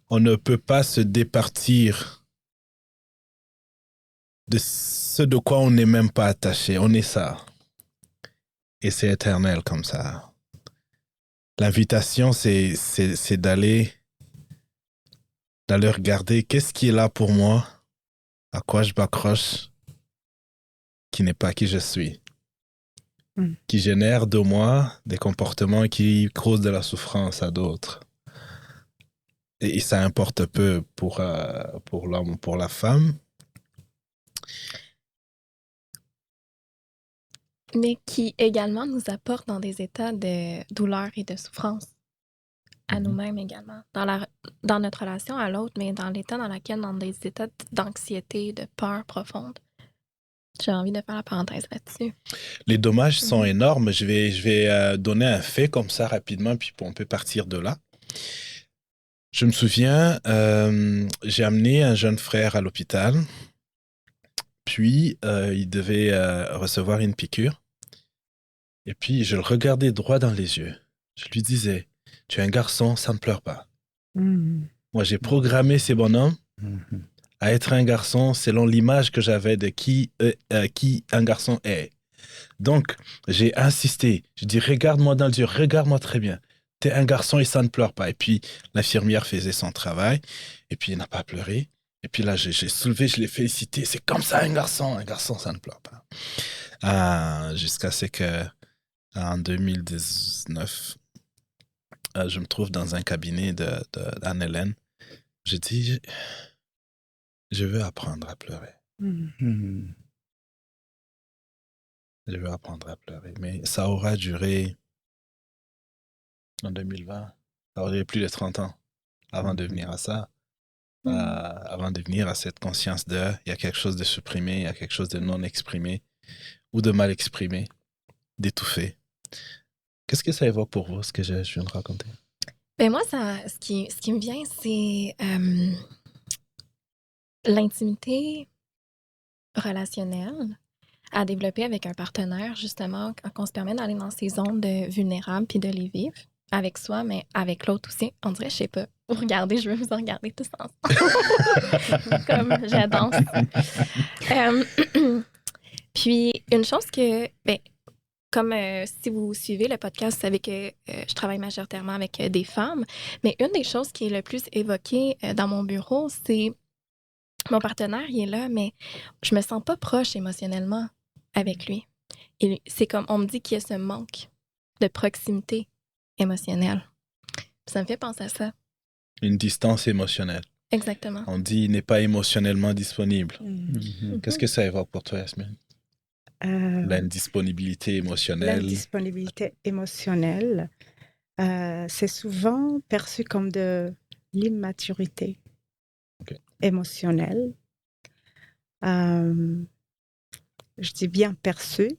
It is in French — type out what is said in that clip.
On ne peut pas se départir de ce de quoi on n'est même pas attaché. On est ça. Et c'est éternel comme ça. L'invitation, c'est d'aller regarder qu'est-ce qui est là pour moi, à quoi je m'accroche, qui n'est pas qui je suis, qui génère de moi des comportements qui causent de la souffrance à d'autres. Et ça importe peu pour l'homme ou pour la femme. Mais qui également nous apporte dans des états de douleur et de souffrance à nous-mêmes également, dans notre relation à l'autre, mais dans l'état dans lequel, dans des états d'anxiété, de peur profonde. J'ai envie de faire la parenthèse là-dessus. Les dommages sont énormes. Je vais donner un fait comme ça rapidement, puis on peut partir de là. Je me souviens, j'ai amené un jeune frère à l'hôpital, puis il devait recevoir une piqûre. Et puis je le regardais droit dans les yeux. Je lui disais, tu es un garçon, ça ne pleure pas. Moi, j'ai programmé ces bonhommes à être un garçon selon l'image que j'avais de qui un garçon est. Donc, j'ai insisté. Je dis, regarde-moi dans les yeux, regarde-moi très bien. T'es un garçon et ça ne pleure pas. Et puis, l'infirmière faisait son travail. Et puis, il n'a pas pleuré. Et puis là, j'ai soulevé, je l'ai félicité. C'est comme ça, un garçon, ça ne pleure pas. Jusqu'à ce que, en 2019, je me trouve dans un cabinet d'Anne-Hélène. J'ai dit, je veux apprendre à pleurer. Je veux apprendre à pleurer. Mais ça aura duré en 2020. Ça aurait plus de 30 ans avant de venir à ça. Avant de venir à cette conscience de, il y a quelque chose de supprimé, il y a quelque chose de non exprimé ou de mal exprimé, d'étouffé. Qu'est-ce que ça évoque pour vous, ce que je viens de raconter? Ben moi, ce qui me vient, c'est l'intimité relationnelle à développer avec un partenaire, justement, quand on se permet d'aller dans ces zones de vulnérables puis de les vivre avec soi, mais avec l'autre aussi. On dirait, je sais pas, vous regardez, je veux vous en regarder tous ensemble. Comme j'adore. Puis, une chose que, ben, comme si vous suivez le podcast, vous savez que je travaille majoritairement avec des femmes, mais une des choses qui est le plus évoquée dans mon bureau, c'est mon partenaire, il est là, mais je me sens pas proche émotionnellement avec lui. Et c'est comme, on me dit qu'il y a ce manque de proximité émotionnelle. Ça me fait penser à ça. Une distance émotionnelle. Exactement. On dit il n'est pas émotionnellement disponible. Qu'est-ce que ça évoque pour toi, Yasmine? L'indisponibilité émotionnelle. L'indisponibilité émotionnelle, c'est souvent perçu comme de l'immaturité émotionnelle. Je dis bien perçu